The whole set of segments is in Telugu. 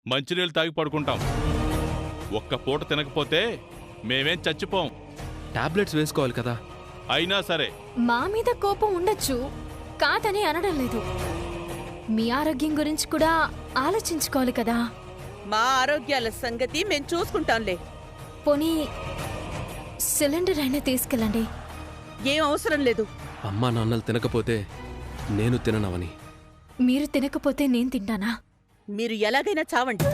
మంచినీళ్ళు తాగి పడుకుంటాం. ఒక్క పూట తినకపోతే మేమేం చచ్చిపోం. టాబ్లెట్స్ వేసుకోవాలి కదా. అయినా సరే మా మీద కోపం ఉండొచ్చు, కాదని అనడం లేదు. మీ ఆరోగ్యం గురించి కూడా ఆలోచించుకోవాలి కదా. మా ఆరోగ్యాల సంగతి మేం చూసుకుంటాంలే. పోనీ సిలిండర్ అయినా తీసుకెళ్ళండి. ఏం అవసరం లేదు. అమ్మా నాన్నలు తినకపోతే నేను తిననవని. మీరు తినకపోతే నేను తింటానా? మీరు ఎలాగైనా చావండి.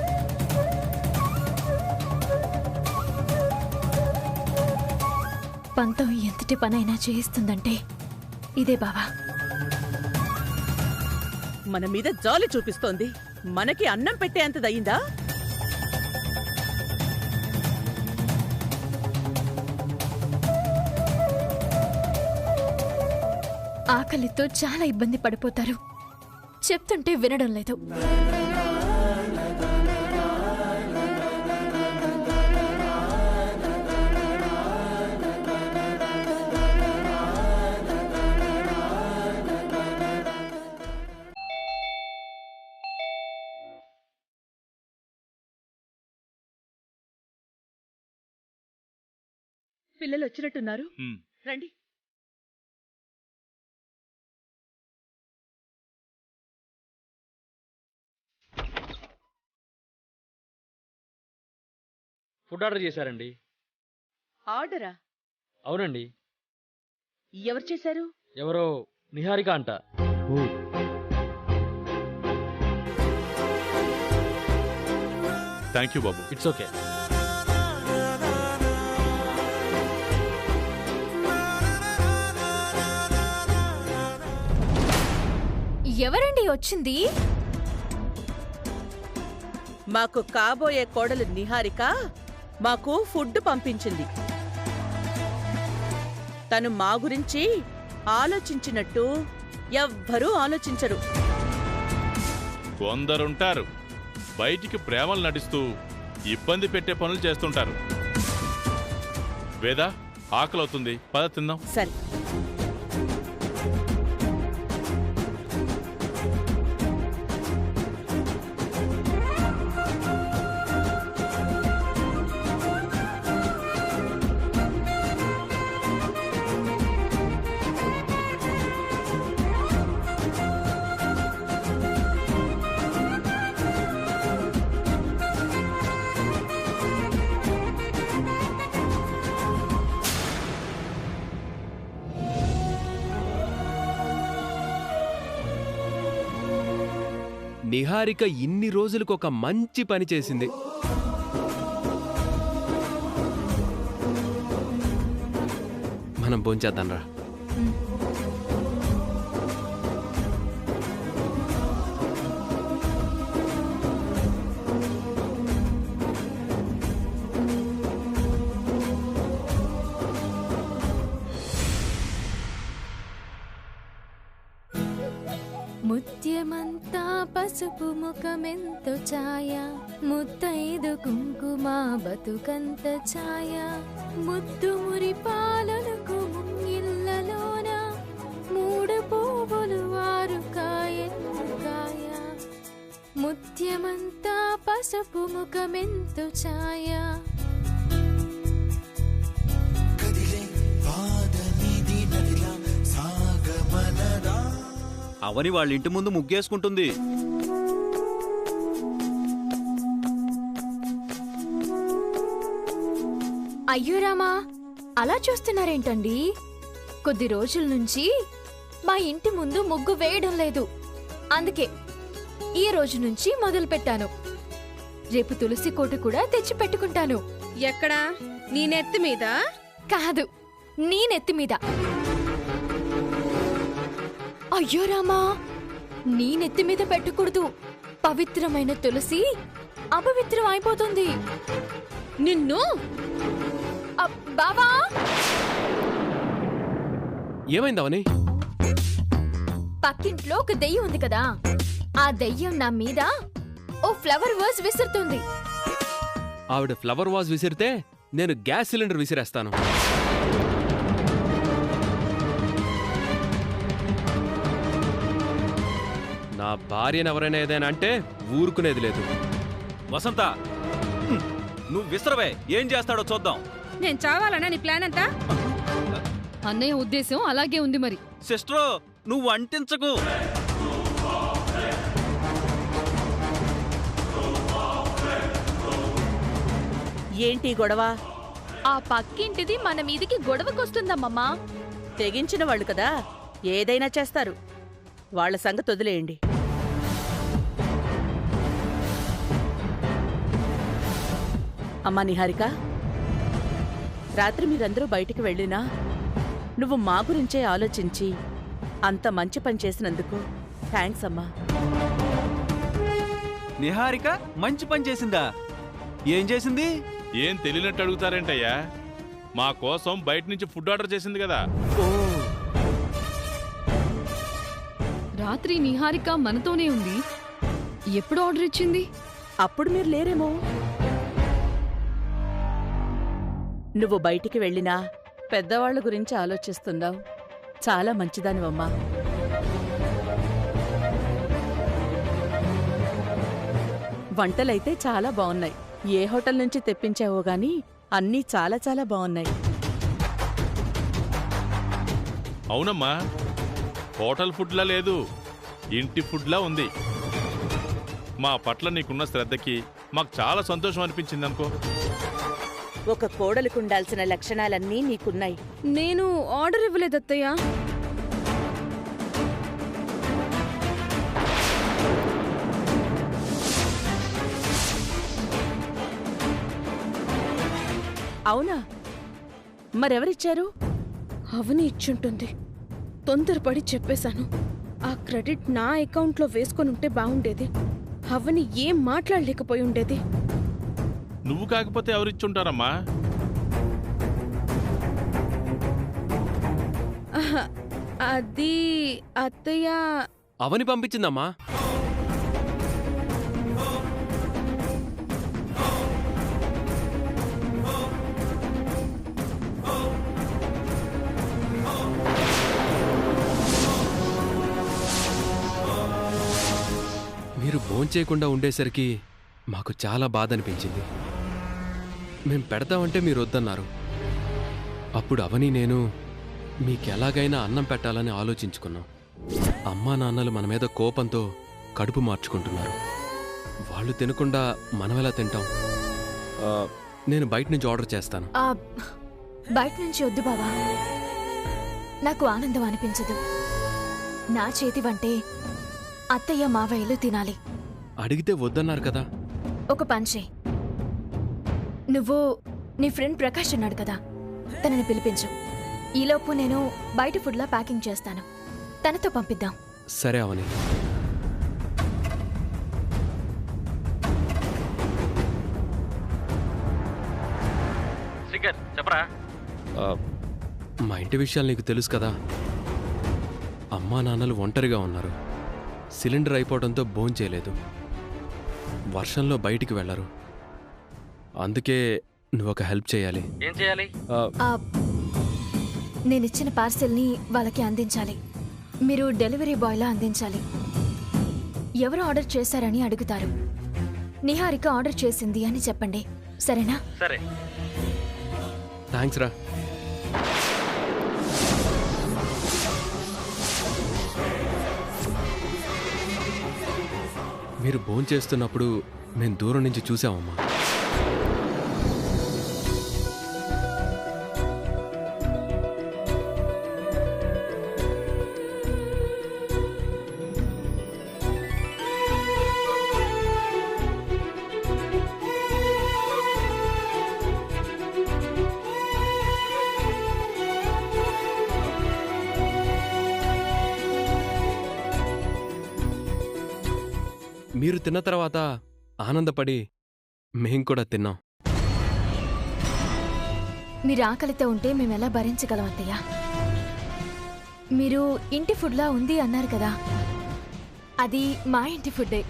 పంతం ఎంతటి పనైనా చేయిస్తుందంటే ఇదే బావా. మన మీద జాలి చూపిస్తోంది. మనకి అన్నం పెట్టేంతదయ్యిందా? ఆకలితో చాలా ఇబ్బంది పడిపోతారు. చెప్తుంటే వినడం లేదు. పిల్లలు వచ్చినట్టున్నారు, రండి. ఫుడ్ ఆర్డర్ చేశారండి. ఆర్డరా? అవునండి. ఎవరు చేశారు? ఎవరో నిహారిక అంట. Thank you Babu. It's okay. ఎవరండి వచ్చింది? మాకు కాబోయే కోడలు నిహారిక మాకు ఫుడ్ పంపించింది. తను మా గురించి ఆలోచించినట్టు ఎవ్వరూ ఆలోచించరు. కొందరుంటారు బయటికి ప్రేమలు నటిస్తూ ఇబ్బంది పెట్టే పనులు చేస్తుంటారు. వేదా, ఆకలవుతుంది, పద తిందాం. సరే. నిహారిక ఇన్ని రోజులకు ఒక మంచి పని చేసింది. మనం భోంచేద్దాం రా. ముత్యమంతా పసుపు ముఖమెంతో ఛాయ, ముత్తైదు కుంకుమ బతుకంత ఛాయ, ముద్దు మురి పాలలకు ముంగిళ్ళలోన, మూడు పువ్వులు ఆరు కాయలు కాయ, ముత్యమంతా పసుపు ముఖమెంతో ఛాయ. అవని వాళ్ళ ఇంటి ముందు ముగ్గేసుకుంటుంది. అయ్యో రామా, అలా చూస్తున్నారేంటండి? కొద్ది రోజుల నుంచి మా ఇంటి ముందు ముగ్గు వేయడం లేదు. అందుకే ఈ రోజు నుంచి మొదలు పెట్టాను. రేపు తులసి కోట కూడా తెచ్చి పెట్టుకుంటాను. ఎక్కడా? నీ నెత్తి మీద? కాదు, నీ నెత్తి మీద. అయ్యో రామా, నీ నెత్తి మీద పెట్టకూడదు. పవిత్రమైన తులసి అపవిత్రం అయిపోతుంది. నిన్ను బావా! ఏమైందవని? పక్కింట్లో ఒక దెయ్యం ఉంది కదా, ఆ దెయ్యం నా మీద ఓ ఫ్లవర్ వాజ్ విసురుతుంది. ఆవిడ ఫ్లవర్ వాజ్ విసిరితే నేను గ్యాస్ సిలిండర్ విసిరేస్తాను. నా భార్యను ఎవరైనా ఏదైనా అంటే ఊరుకునేది లేదు. వసంత నువ్వు విసరవే, ఏం చేస్తాడో చూద్దాం. నేను చావాలన్నా నీ ప్లాన్ అంతా? అన్నయ్య ఉద్దేశం అలాగే ఉంది మరి. సిస్టరు నువ్వు అంటించకు. ఏంటి గొడవ? ఆ పక్కింటిది మన మీదికి గొడవకొస్తుందమ్మమ్మా. తెగించిన వాళ్ళు కదా, ఏదైనా చేస్తారు. వాళ్ళ సంగతి వదిలేయండి. అమ్మా నిహారిక, రాత్రి మీరందరూ బయటికి వెళ్ళినా నువ్వు మా గురించే ఆలోచించి అంత మంచి పని చేసినందుకు థ్యాంక్స్ అమ్మా. నిహారిక మంచి పని చేసిందా? ఏం చేసింది? ఏం తెలియనట్టు అడుగుతారేంటయ్యా? మా కోసం బయట నుంచి ఫుడ్ ఆర్డర్ చేసింది కదా. రాత్రి నిహారిక మనతోనే ఉంది. ఎప్పుడు ఆర్డర్ ఇచ్చింది? అప్పుడు మీరు లేరేమో. నువ్వు బయటికి వెళ్ళినా పెద్దవాళ్ల గురించి ఆలోచిస్తున్నావు. చాలా మంచిదానివమ్మా. వంటలైతే చాలా బాగున్నాయి. ఏ హోటల్ నుంచి తెప్పించావో గాని అన్నీ చాలా చాలా బాగున్నాయి. అవునమ్మా, హోటల్ ఫుడ్లా లేదు, ఇంటి ఫుడ్లా ఉంది. మా పట్ల నీకున్న శ్రద్ధకి మాకు చాలా సంతోషం అనిపించింది అనుకో. ఒక కోడలికుండాల్సిన లక్షణాలన్నీ నీకున్నాయి. నేను ఆర్డర్ ఇవ్వలేదు అత్తయ్య. అవునా? మరెవరిచ్చారు? అవని ఇచ్చుంటుంది. తొందరపడి చెప్పేశాను. ఆ క్రెడిట్ నా అకౌంట్లో వేసుకొని ఉంటే బాగుండేది. అవని ఏం మాట్లాడలేకపోయి ఉండేది. నువ్వు కాకపోతే ఎవరిచ్చుంటారమ్మా? ఆహా, అది అత్తయ్య. అవని పంపించిందమ్మా. మీరు భోంచేయకుండా ఉండేసరికి మాకు చాలా బాధ అనిపించింది. మేం పెడతామంటే మీరు వద్దన్నారు. అప్పుడు అవని నేను మీకెలాగైనా అన్నం పెట్టాలని ఆలోచించుకున్నాం. అమ్మా నాన్నలు మన మీద కోపంతో కడుపు మార్చుకుంటున్నారు. వాళ్ళు తినకుండా మనమెలా తింటాం? నేను బయట నుంచి ఆర్డర్ చేస్తాను. బయట నుంచి వద్దు బావా, నాకు ఆనందం అనిపించదు. నా చేతి వంటే అత్తయ్య మావయ్యలు తినాలి. అడిగితే వద్దన్నారు కదా. ఒక పంచే, నువ్వు నీ ఫ్రెండ్ ప్రకాష్ ఉన్నాడు కదా, తనని పిలిపించు. ఈలోపు నేను బయట ఫుడ్లా ప్యాకింగ్ చేస్తాను. తనతో పంపిద్దాం. సరే అవని. చెప్పరా? మా ఇంటి విషయాలు నీకు తెలుసు కదా. అమ్మా నాన్నలు ఒంటరిగా ఉన్నారు. సిలిండర్ అయిపోవడంతో భోంచేయలేదు. వర్షంలో బయటికి వెళ్లరు. అందుకే నువ్వొక హెల్ప్ చేయాలి. ఏం చేయాలి? నేనిచ్చిన పార్సెల్ని వాళ్ళకి అందించాలి. మీరు డెలివరీ బాయ్లా అందించాలి. ఎవరు ఆర్డర్ చేశారని అడుగుతారు. నిహారిక ఆర్డర్ చేసింది అని చెప్పండి, సరేనా? సరే. థ్యాంక్స్ రా. మీరు భోంచేస్తున్నప్పుడు మేము దూరం నుంచి చూసామమ్మా. మీరు తిన్న తర్వాత ఆనందపడి మేం కూడా తిన్నాం. మీరు ఆకలితో ఉంటే మేమెలా భరించగలం అత్తయ్య? మీరు ఇంటి ఫుడ్లా ఉంది అన్నారు కదా, అది మా ఇంటి ఫుడ్డే.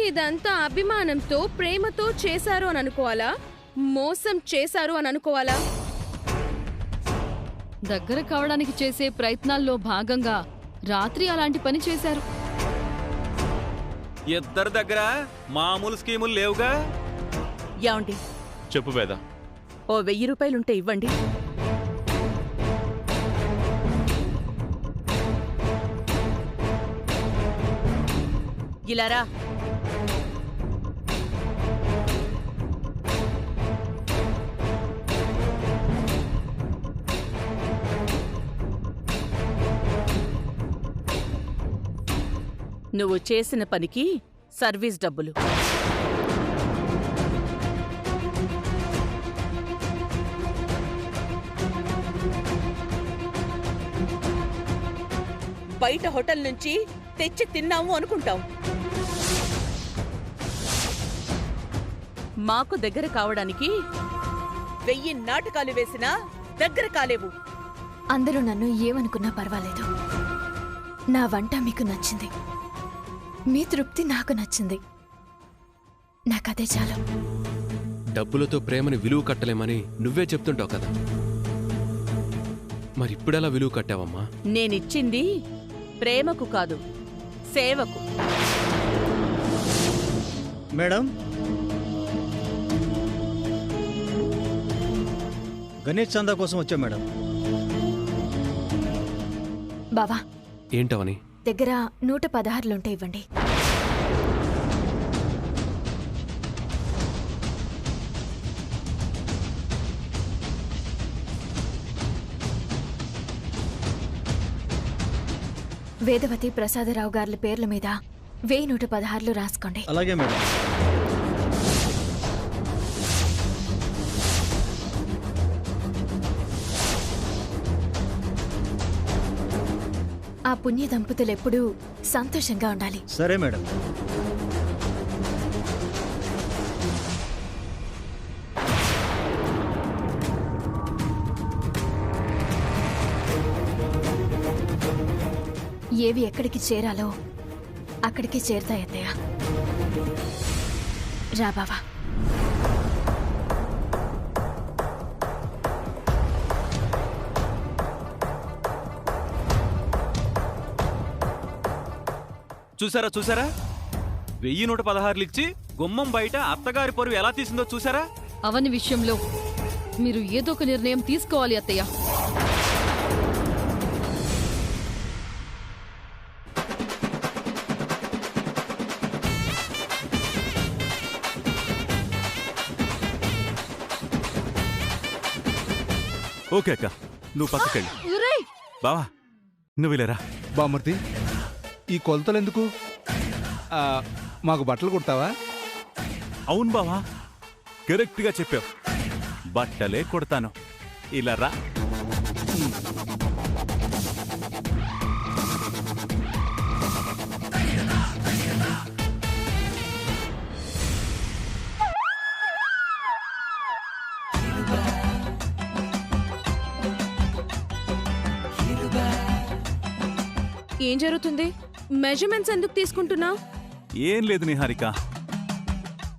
ఇదంతా అభిమానంతో ప్రేమతో చేశారు అని అనుకోవాలా? మోసం చేశారు అని అనుకోవాలా? దగ్గర కావడానికి చేసే ప్రయత్నాల్లో భాగంగా రాత్రి అలాంటి పని చేశారు. ఇద్దరి దగ్గర మామూలు స్కీములు లేవుగా. యాండి, చెప్పు వేద. ఓ 1000 రూపాయలుంటే ఇవ్వండి. ఇలారా. నువ్వు చేసిన పనికి సర్వీస్ డబ్బులు. బయట హోటల్ నుంచి తెచ్చి తిన్నాము అనుకుంటాం. మాకు దగ్గర కావడానికి 1000 నాటకాలు వేసినా దగ్గర కాలేవు. అందరూ నన్ను ఏమనుకున్నా పర్వాలేదు. నా వంట మీకు నచ్చింది, మీ తృప్తి నాకు నచ్చింది. నాకదే చాలు. డబ్బులతో ప్రేమని విలువ కట్టలేమని నువ్వే చెప్తుంటావు కదా, మరి ఇప్పుడెలా విలువ కట్టావమ్మా? నేనిచ్చింది ప్రేమకు కాదు, సేవకు. మేడం, గణేష్ చందా కోసం వచ్చా మేడం. బావా, ఏంటవని? దగ్గర 116లుంటే ఇవ్వండి. వేదవతి ప్రసాదరావు గార్ల పేర్ల మీద 1116లు రాసుకోండి. అలాగే మేడం. ఆ పుణ్య దంపతులు ఎప్పుడూ సంతోషంగా ఉండాలి. సరే మేడం. ఏవి ఎక్కడికి చేరాలో అక్కడికి చేరుతాయత్తయ్య. రా బావా. చూసారా చూసారా, 1116లు ఇచ్చి గుమ్మం బయట అత్తగారి పరువు ఎలా తీసిందో చూసారా? అవని విషయంలో మీరు ఏదో ఒక నిర్ణయం తీసుకోవాలి అత్తయ్య. ఓకే అక్క, నువ్వు పక్కకెళ్ళి. బావా, నువ్వు వెళ్ళరా. బామూర్తి, ఈ కొలతలెందుకు? మాకు బట్టలు కుడతావా? అవును బావా, కరెక్ట్గా చెప్పావు. బట్టలే కుడతాను. ఇలా రా. ఏం జరుగుతుంది? మెజర్మెంట్స్ ఎందుకు తీసుకుంటున్నావు? ఏం లేదు నిహారిక,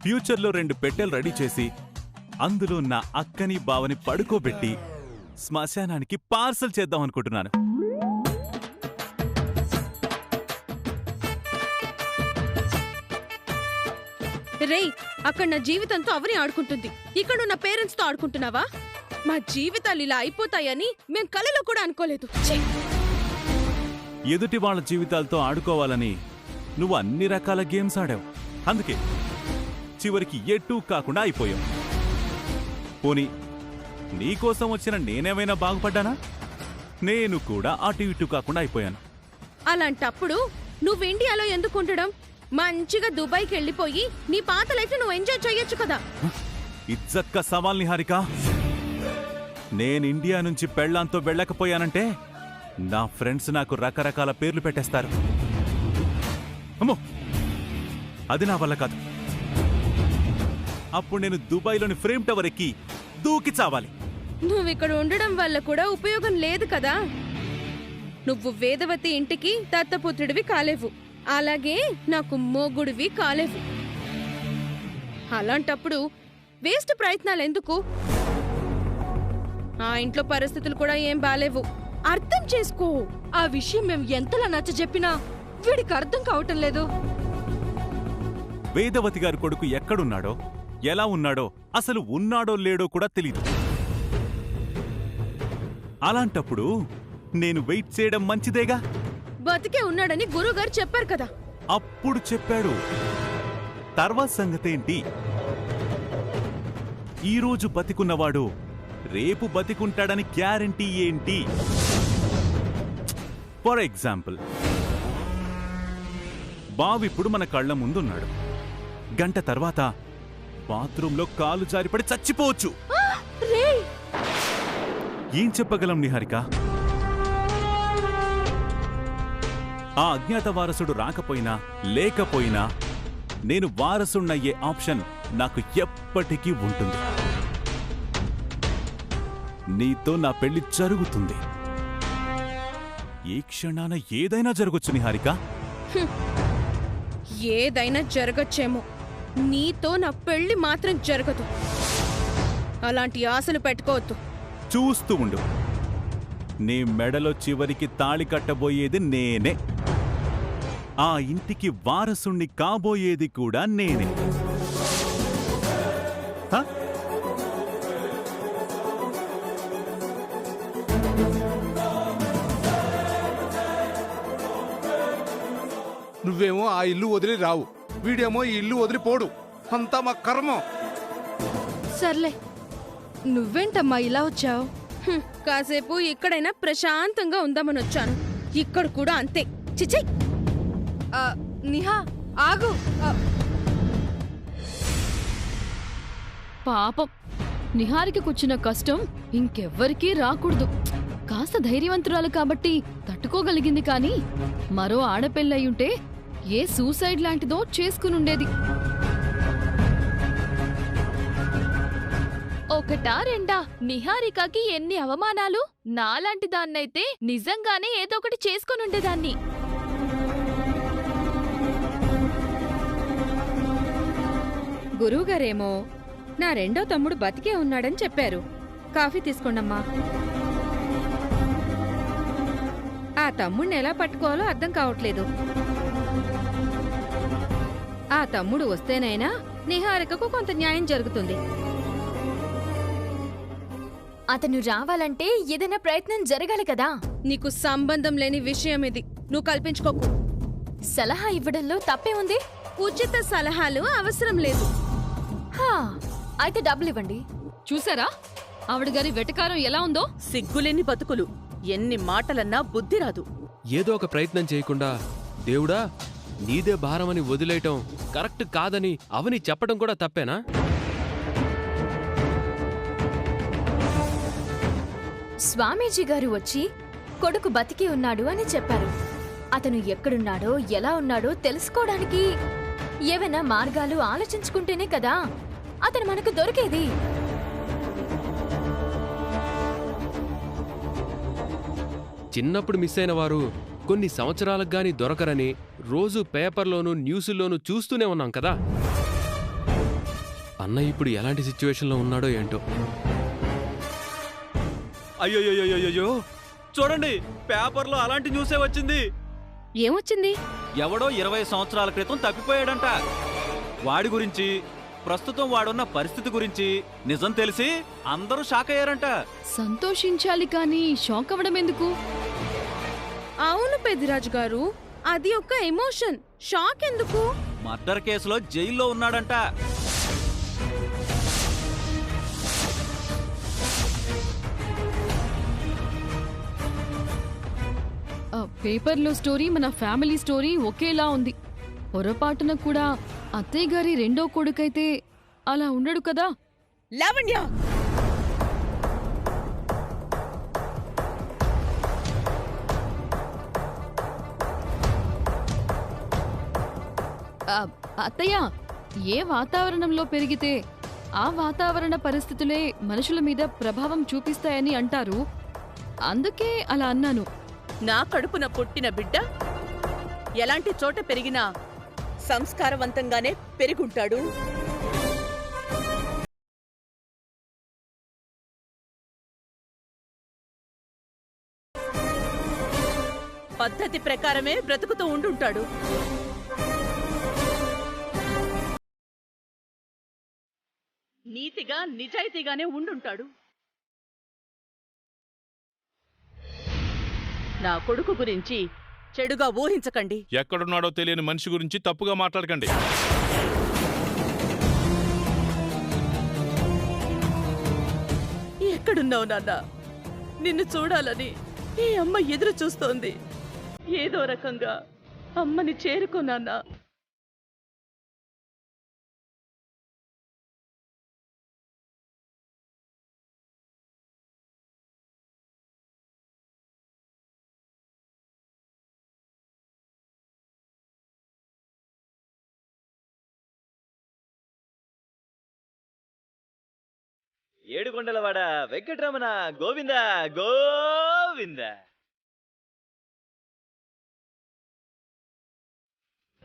ఫ్యూచర్లో 2 పెట్టెలు రెడీ చేసి అందులో నా అక్కని బావని పడుకోబెట్టి శ్మశానానికి పార్సల్ చేద్దాం అనుకుంటున్నాను. రేయ్, అక్కడ నా జీవితంతో అవని ఆడుకుంటుంది, ఇక్కడ నా పేరెంట్స్తో ఆడుకుంటున్నావా? మా జీవితాలు ఇలా అయిపోతాయని మేం కలలో కూడా అనుకోలేదు. ఎదుటి వాళ్ళ జీవితాలతో ఆడుకోవాలని నువ్వు అన్ని రకాల గేమ్స్ ఆడావు. అందుకే చివరికి ఎటూ కాకుండా అయిపోయావు. పోనీ నీకోసం వచ్చిన నేనేమైనా బాగుపడ్డానా? నేను కూడా అటు ఇటు కాకుండా అయిపోయాను. అలాంటప్పుడు నువ్వు ఇండియాలో ఎందుకు ఉండడం? మంచిగా దుబాయ్కి వెళ్ళిపోయి నీ పాత లైఫ్ నువ్వు ఎంజాయ్ చేయొచ్చు కదా. ఇజ్జత్ కా సవాల్ నిహారిక. నేను ఇండియా నుంచి పెళ్ళాంతో వెళ్ళకపోయానంటే నా ఫ్రెండ్స్ నాకు రకరకాల పేర్లు పెట్టేస్తారు. అమ్మో, అది నా వల్ల కాదు. అప్పుడు నేను దుబాయ్లోని ఫ్రేమ్ టవర్ ఎక్కి దూకి చావాలి. నువ్వు ఇక్కడ ఉండడం వల్ల కూడా ఉపయోగం లేదు కదా. నువ్వు వేదవతి ఇంటికి దత్తపుత్రుడివి కాలేవు, అలాగే నాకు మోగుడివి కాలేవు. అలాంటప్పుడు వేస్ట్ ప్రయత్నాలు ఎందుకు? ఆ ఇంట్లో పరిస్థితులు కూడా ఏం బాలేవు, అర్థం చేసుకో. ఆ విషయం మేము ఎంతలా నచ్చ చెప్పినా వీడికి అర్థం కావటం లేదు. వేదవతి గారి కొడుకు ఎక్కడున్నాడో, ఎలా ఉన్నాడో, అసలు ఉన్నాడో లేడో కూడా తెలీదు. అలాంటప్పుడు నేను వెయిట్ చేయడం మంచిదేగా? బతికే ఉన్నాడని గురువుగారు చెప్పారు కదా. అప్పుడు చెప్పాడు. తర్వాత సంగతేంటి? ఈరోజు బతికున్నవాడు రేపు బతికుంటాడని గ్యారంటీ ఏంటి? ఫర్ ఎగ్జాంపుల్, బావిప్పుడు మన కళ్ళ ముందున్నాడు. గంట తర్వాత బాత్రూంలో కాలు జారిపడి చచ్చిపోవచ్చు. ఏం చెప్పగలం నిహారిక? ఆ అజ్ఞాత వారసుడు రాకపోయినా లేకపోయినా నేను వారసున్నయ్యే ఆప్షన్ నాకు ఎప్పటికీ ఉంటుంది. నీతో నా పెళ్లి జరుగుతుంది. ఏ క్షణాన ఏదైనా జరగొచ్చు నిహారిక. ఏదైనా జరగచ్చేమో, నీతో నా పెళ్లి మాత్రం జరగదు. అలాంటి ఆశలు పెట్టుకోవద్దు. చూస్తూ ఉండు. నీ మెడలో చివరికి తాళి కట్టబోయేది నేనే. ఆ ఇంటికి వారసుణ్ణి కాబోయేది కూడా నేనే. హ? నువ్వేమో ఆ ఇల్లు వదిలి రావు, వీడేమో ఈ ఇల్లు వదిలిపోడు. అంతా మా కర్మం. సర్లే, నువ్వేంటమ్మా ఇలా వచ్చావు? కాసేపు ఇక్కడైనా ప్రశాంతంగా ఉందామని వచ్చాను. ఇక్కడ కూడా అంతే. చిచి, నిహా ఆగు. పాపం, నిహారికకొచ్చిన కష్టం ఇంకెవ్వరికీ రాకూడదు. కాస్త ధైర్యవంతురాలు కాబట్టి తట్టుకోగలిగింది, కానీ మరో ఆడపిల్లయ్యుంటే ఏ సూసైడ్ లాంటిదో చేసుకునుండేది. ఒకటా రెండా, నిహారికకి ఎన్ని అవమానాలు! నాలాంటి దాన్నైతే నిజంగానే ఏదో ఒకటి చేసుకొనుండేదాన్ని. గురువుగారేమో నా రెండో తమ్ముడు బతికే ఉన్నాడని చెప్పారు. కాఫీ తీసుకోండమ్మా. ఆ తమ్ముడిని ఎలా పట్టుకోవాలో అర్థం కావట్లేదు. ఆ తమ్ముడు వస్తేనైనా నిహారికకు కొంత న్యాయం జరుగుతుంది. అతను రావాలంటే ఏదైనా ప్రయత్నం జరగాలి కదా. నీకు సంబంధం లేని విషయం ఇది. నువ్వు కల్పించుకోకు. సలహా ఇవ్వడంలో తప్పే ఉంది. ఉచిత సలహాలు అవసరం లేదు. అయితే డబ్బులివ్వండి. చూసారా ఆవిడ గారి వెటకారం ఎలా ఉందో? సిగ్గులేని బతుకులు. ఎన్ని మాటలన్నా బుద్ధి రాదు. ఏదో ఒక ప్రయత్నం చేయకుండా దేవుడా నీదే భారమని వదిలేయటం కరెక్ట్ కాదని అవని చెప్పడం కూడా తప్పేనా? స్వామీజీ గారు వచ్చి కొడుకు బతికి ఉన్నాడు అని చెప్పారు. అతను ఎక్కడున్నాడో ఎలా ఉన్నాడో తెలుసుకోవడానికి ఏవైనా మార్గాలు ఆలోచించుకుంటేనే కదా అతను మనకు దొరికేది. చిన్నప్పుడు మిస్ అయిన వారు కొన్ని సంవత్సరాలకు గాని దొరకరని రోజు పేపర్లోనూ న్యూసుల్లోనూ చూస్తూనే ఉన్నాం కదా. అన్న ఇప్పుడు ఎలాంటి సిచ్యువేషన్లో ఉన్నాడో ఏంటో. అయ్యోయ్యోయ్యోయ్యో, చూడండి, పేపర్లో అలాంటి న్యూసే వచ్చింది. ఏమొచ్చింది? ఎవడో 20 సంవత్సరాల క్రితం తప్పిపోయాడంట. వాడి గురించి, ప్రస్తుతం వాడున్న పరిస్థితి గురించి నిజం తెలిసి అందరూ షాక్ అయ్యారంట. సంతోషించాలి కానీ షాక్ అవ్వడం ఎందుకు? అవును పెద్దిరాజు గారు, అది ఒక ఎమోషన్. షాక్ ఎందుకు? మర్డర్ కేసులో జైల్లో ఉన్నాడంట. పేపర్లో స్టోరీ మన ఫ్యామిలీ స్టోరీ ఒకేలా ఉంది. పొరపాటున కూడా అత్తయ్య గారి రెండో కొడుకైతే అలా ఉండడు కదా. లావణ్య, అత్తయ్య, ఏ వాతావరణంలో పెరిగితే ఆ వాతావరణ పరిస్థితులే మనుషుల మీద ప్రభావం చూపిస్తాయని అంటారు. అందుకే అలా అన్నాను. నా కడుపున పుట్టిన బిడ్డ ఎలాంటి చోట పెరిగినా సంస్కారవంతంగానే పెరుగుంటాడు. పద్ధతి ప్రకారమే బ్రతుకుతూ ఉండుంటాడు. నీతిగా నిజాయితీగానే ఉండుంటాడు. నా కొడుకు గురించి చెడుగా ఊహించకండి. ఎక్కడున్నాడో తెలియని మనిషి గురించి తప్పుగా మాట్లాడకండి. ఎక్కడున్నావు నాన్న? నిన్ను చూడాలని ఈ అమ్మ ఎదురు చూస్తోంది. ఏదో రకంగా అమ్మని చేరుకో నాన్న. ఏడుకొండలవాడ వెంకటరమణ గోవింద గోవింద.